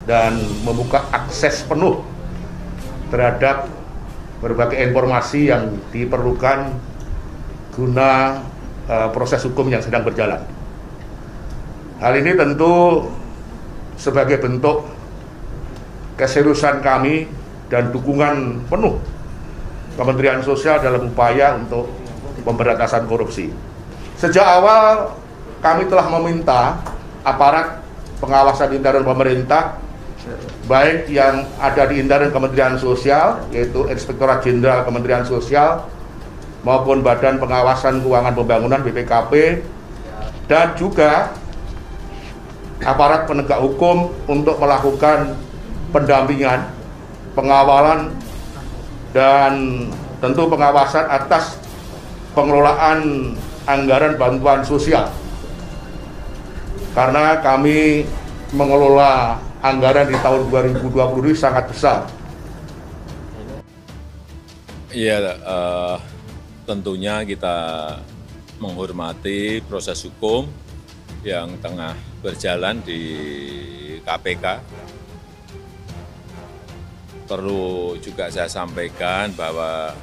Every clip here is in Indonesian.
dan membuka akses penuh terhadap berbagai informasi yang diperlukan guna proses hukum yang sedang berjalan. Hal ini tentu sebagai bentuk keseriusan kami dan dukungan penuh Kementerian Sosial dalam upaya untuk pemberantasan korupsi. Sejak awal kami telah meminta aparat pengawasan intern pemerintah, baik yang ada di intern Kementerian Sosial, yaitu Inspektorat Jenderal Kementerian Sosial, maupun Badan Pengawasan Keuangan Pembangunan BPKP, dan juga aparat penegak hukum untuk melakukan pendampingan, pengawalan, dan tentu pengawasan atas pengelolaan anggaran bantuan sosial. Karena kami mengelola anggaran di tahun 2020 ini sangat besar. Iya, tentunya kita menghormati proses hukum yang tengah berjalan di KPK. Perlu juga saya sampaikan bahwa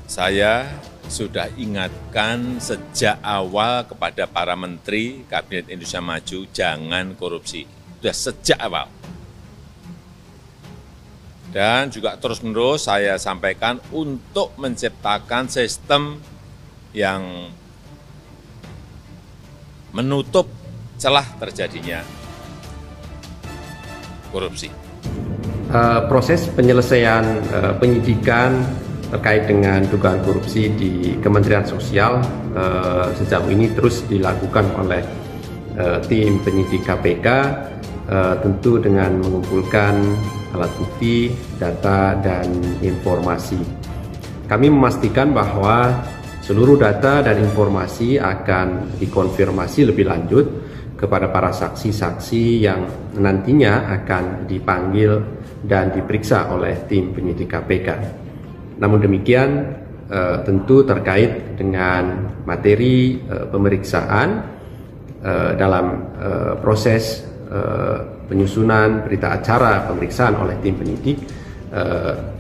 saya sudah ingatkan sejak awal kepada para menteri Kabinet Indonesia Maju, jangan korupsi. Sudah sejak awal. Dan juga terus-menerus saya sampaikan untuk menciptakan sistem yang menutup celah terjadinya korupsi. Proses penyelesaian penyidikan terkait dengan dugaan korupsi di Kementerian Sosial sejauh ini terus dilakukan oleh tim penyidik KPK, tentu dengan mengumpulkan alat bukti, data, dan informasi. Kami memastikan bahwa seluruh data dan informasi akan dikonfirmasi lebih lanjut kepada para saksi-saksi yang nantinya akan dipanggil dan diperiksa oleh tim penyidik KPK. Namun demikian, tentu terkait dengan materi pemeriksaan dalam proses penyusunan berita acara pemeriksaan oleh tim penyidik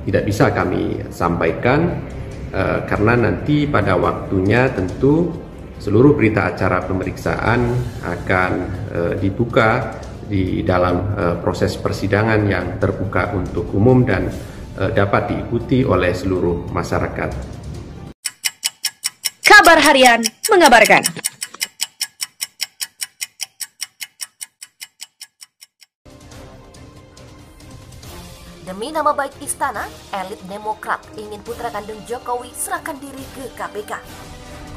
tidak bisa kami sampaikan karena nanti pada waktunya tentu seluruh berita acara pemeriksaan akan dibuka di dalam proses persidangan yang terbuka untuk umum dan dapat diikuti oleh seluruh masyarakat. Kabar Harian mengabarkan. Demi nama baik istana, elit Demokrat ingin putra kandung Jokowi serahkan diri ke KPK.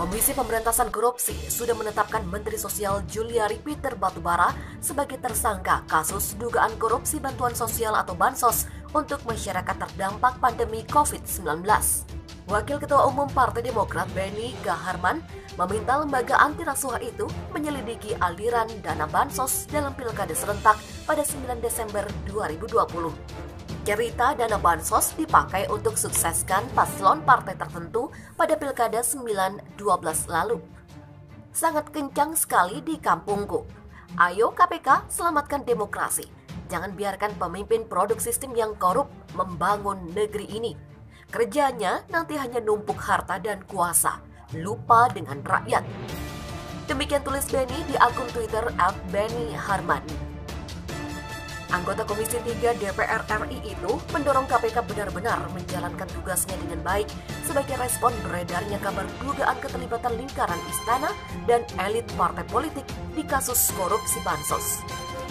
Komisi Pemberantasan Korupsi sudah menetapkan Menteri Sosial Juliari Peter Batubara sebagai tersangka kasus dugaan korupsi bantuan sosial atau bansos untuk masyarakat terdampak pandemi COVID-19. Wakil Ketua Umum Partai Demokrat Benny Gaharman meminta lembaga anti rasuah itu menyelidiki aliran dana bansos dalam pilkada serentak pada 9 Desember 2020. Cerita dana bansos dipakai untuk sukseskan paslon partai tertentu pada pilkada 9-12 lalu. Sangat kencang sekali di kampungku. Ayo KPK selamatkan demokrasi. Jangan biarkan pemimpin produk sistem yang korup membangun negeri ini. Kerjanya nanti hanya numpuk harta dan kuasa, lupa dengan rakyat. Demikian tulis Benny di akun Twitter @BennyHarman. Anggota Komisi 3 DPR RI itu mendorong KPK benar-benar menjalankan tugasnya dengan baik sebagai respon beredarnya kabar dugaan keterlibatan lingkaran istana dan elit partai politik di kasus korupsi bansos.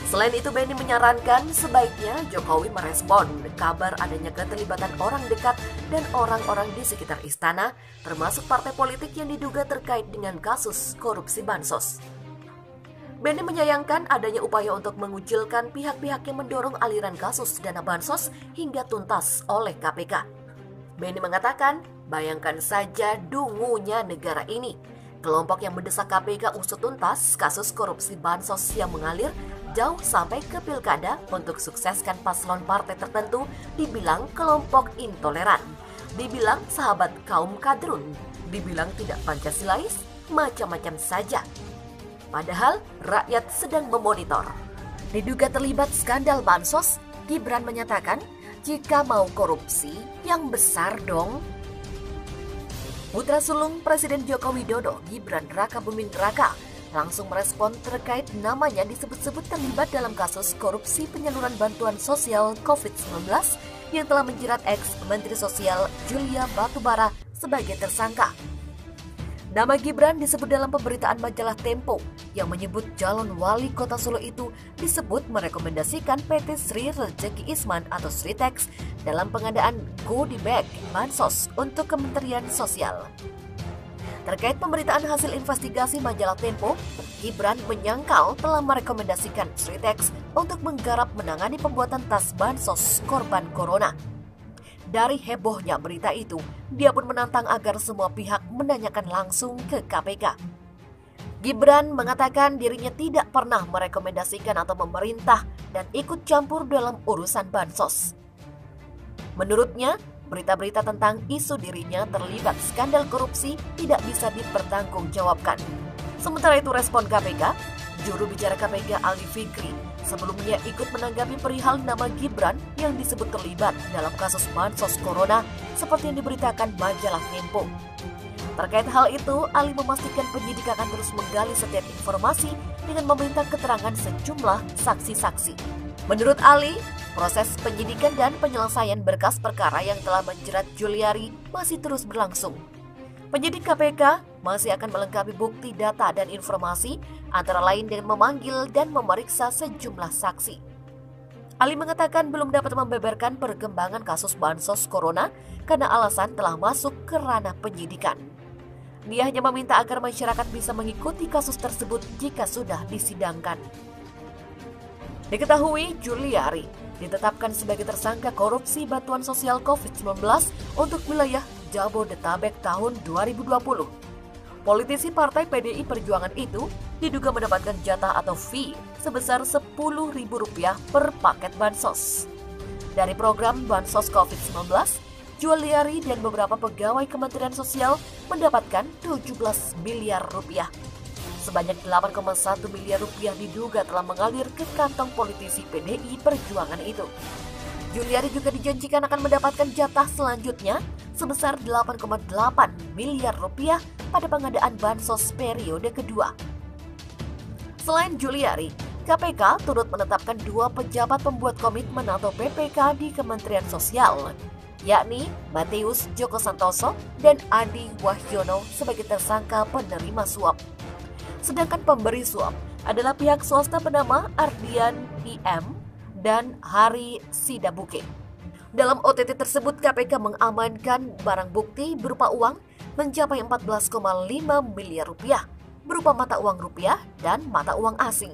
Selain itu, Benny menyarankan sebaiknya Jokowi merespon kabar adanya keterlibatan orang dekat dan orang-orang di sekitar istana, termasuk partai politik yang diduga terkait dengan kasus korupsi bansos. Benny menyayangkan adanya upaya untuk mengucilkan pihak-pihak yang mendorong aliran kasus dana bansos hingga tuntas oleh KPK. Benny mengatakan, bayangkan saja dungunya negara ini. Kelompok yang mendesak KPK usut tuntas kasus korupsi bansos yang mengalir jauh sampai ke pilkada untuk sukseskan paslon partai tertentu dibilang kelompok intoleran, dibilang sahabat kaum kadrun, dibilang tidak Pancasilais, macam-macam saja. Padahal rakyat sedang memonitor. Diduga terlibat skandal bansos, Gibran menyatakan jika mau korupsi yang besar dong. Putra sulung Presiden Joko Widodo, Gibran Rakabuming Raka, langsung merespon terkait namanya disebut-sebut terlibat dalam kasus korupsi penyaluran bantuan sosial COVID-19 yang telah menjerat ex-Menteri Sosial Julia Batubara sebagai tersangka. Nama Gibran disebut dalam pemberitaan majalah Tempo yang menyebut calon wali kota Solo itu disebut merekomendasikan PT Sri Rejeki Isman atau Sritex dalam pengadaan goodie bag bansos untuk Kementerian Sosial. Terkait pemberitaan hasil investigasi majalah Tempo, Gibran menyangkal telah merekomendasikan Sritex untuk menggarap menangani pembuatan tas bansos korban corona. Dari hebohnya berita itu, dia pun menantang agar semua pihak menanyakan langsung ke KPK. Gibran mengatakan dirinya tidak pernah merekomendasikan atau memerintah dan ikut campur dalam urusan bansos. Menurutnya, berita-berita tentang isu dirinya terlibat skandal korupsi tidak bisa dipertanggungjawabkan. Sementara itu respon KPK, juru bicara KPK Ali Fikri sebelumnya ikut menanggapi perihal nama Gibran yang disebut terlibat dalam kasus bansos corona seperti yang diberitakan majalah Tempo. Terkait hal itu, Ali memastikan penyidik akan terus menggali setiap informasi dengan meminta keterangan sejumlah saksi-saksi. Menurut Ali, proses penyidikan dan penyelesaian berkas perkara yang telah menjerat Juliari masih terus berlangsung. Penyidik KPK masih akan melengkapi bukti, data, dan informasi, antara lain dengan memanggil dan memeriksa sejumlah saksi. Ali mengatakan belum dapat membeberkan perkembangan kasus bansos corona karena alasan telah masuk ke ranah penyidikan. Dia hanya meminta agar masyarakat bisa mengikuti kasus tersebut jika sudah disidangkan. Diketahui Juliari ditetapkan sebagai tersangka korupsi bantuan sosial COVID-19 untuk wilayah Jabodetabek tahun 2020. Politisi Partai PDI Perjuangan itu diduga mendapatkan jatah atau fee sebesar Rp10.000 per paket bansos. Dari program bansos COVID-19, Juliari dan beberapa pegawai Kementerian Sosial mendapatkan Rp17 miliar. Sebanyak Rp8,1 miliar diduga telah mengalir ke kantong politisi PDI Perjuangan itu. Juliari juga dijanjikan akan mendapatkan jatah selanjutnya sebesar Rp8,8 miliar pada pengadaan bansos periode kedua. Selain Juliari, KPK turut menetapkan 2 pejabat pembuat komitmen atau PPK di Kementerian Sosial, yakni Matius Joko Santoso dan Adi Wahyono sebagai tersangka penerima suap. Sedangkan pemberi suap adalah pihak swasta bernama Ardian IM dan Hari Sidabuke. Dalam OTT tersebut, KPK mengamankan barang bukti berupa uang mencapai Rp14,5 miliar berupa mata uang rupiah dan mata uang asing.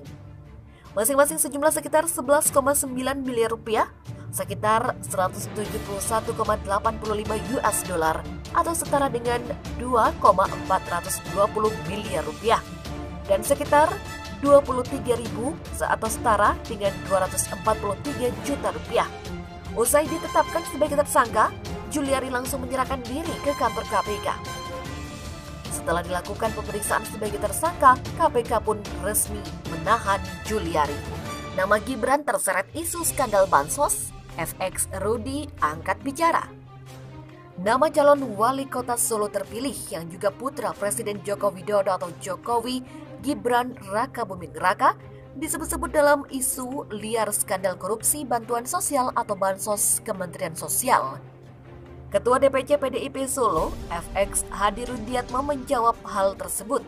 Masing-masing sejumlah sekitar Rp11,9 miliar, sekitar 171,85 US dollar atau setara dengan Rp2,420 miliar dan sekitar 23.000 atau setara dengan Rp243 juta. Usai ditetapkan sebagai tersangka, Juliari langsung menyerahkan diri ke kantor KPK. Setelah dilakukan pemeriksaan sebagai tersangka, KPK pun resmi menahan Juliari. Nama Gibran terseret isu skandal bansos, FX Rudi angkat bicara. Nama calon wali kota Solo terpilih yang juga putra Presiden Joko Widodo atau Jokowi, Gibran Rakabuming Raka, disebut-sebut dalam isu liar skandal korupsi bantuan sosial atau bansos Kementerian Sosial. Ketua DPC PDIP Solo, FX Hadi Rudiatmo menjawab hal tersebut.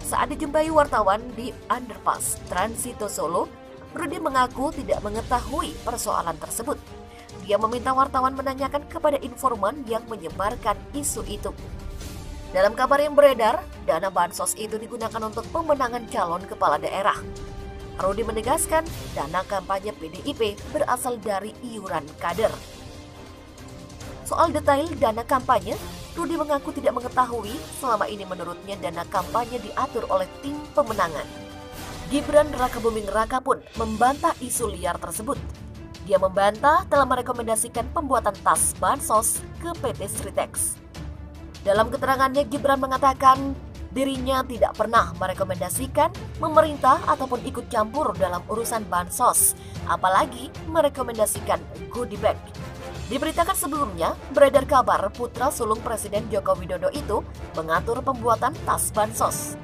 Saat dijumpai wartawan di Underpass Transito Solo, Rudi mengaku tidak mengetahui persoalan tersebut. Dia meminta wartawan menanyakan kepada informan yang menyebarkan isu itu. Dalam kabar yang beredar, dana bansos itu digunakan untuk pemenangan calon kepala daerah. Rudi menegaskan dana kampanye PDIP berasal dari iuran kader. Soal detail dana kampanye, Rudi mengaku tidak mengetahui. Selama ini menurutnya dana kampanye diatur oleh tim pemenangan. Gibran Rakabuming Raka pun membantah isu liar tersebut. Dia membantah telah merekomendasikan pembuatan tas bansos ke PT Sritex. Dalam keterangannya, Gibran mengatakan Dirinya tidak pernah merekomendasikan pemerintah ataupun ikut campur dalam urusan bansos, apalagi merekomendasikan goodie bag. Diberitakan sebelumnya, beredar kabar putra sulung Presiden Joko Widodo itu mengatur pembuatan tas bansos.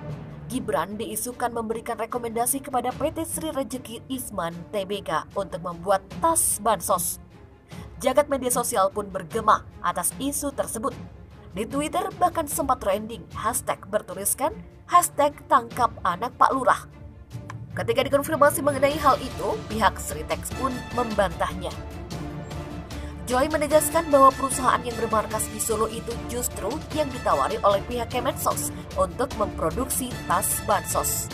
Gibran diisukan memberikan rekomendasi kepada PT Sri Rejeki Isman Tbk untuk membuat tas bansos. Jagat media sosial pun bergema atas isu tersebut. Di Twitter bahkan sempat trending hashtag bertuliskan hashtag tangkap anak Pak Lurah. Ketika dikonfirmasi mengenai hal itu, pihak Sritex pun membantahnya. Joy menegaskan bahwa perusahaan yang bermarkas di Solo itu justru yang ditawari oleh pihak Kemensos untuk memproduksi tas bansos.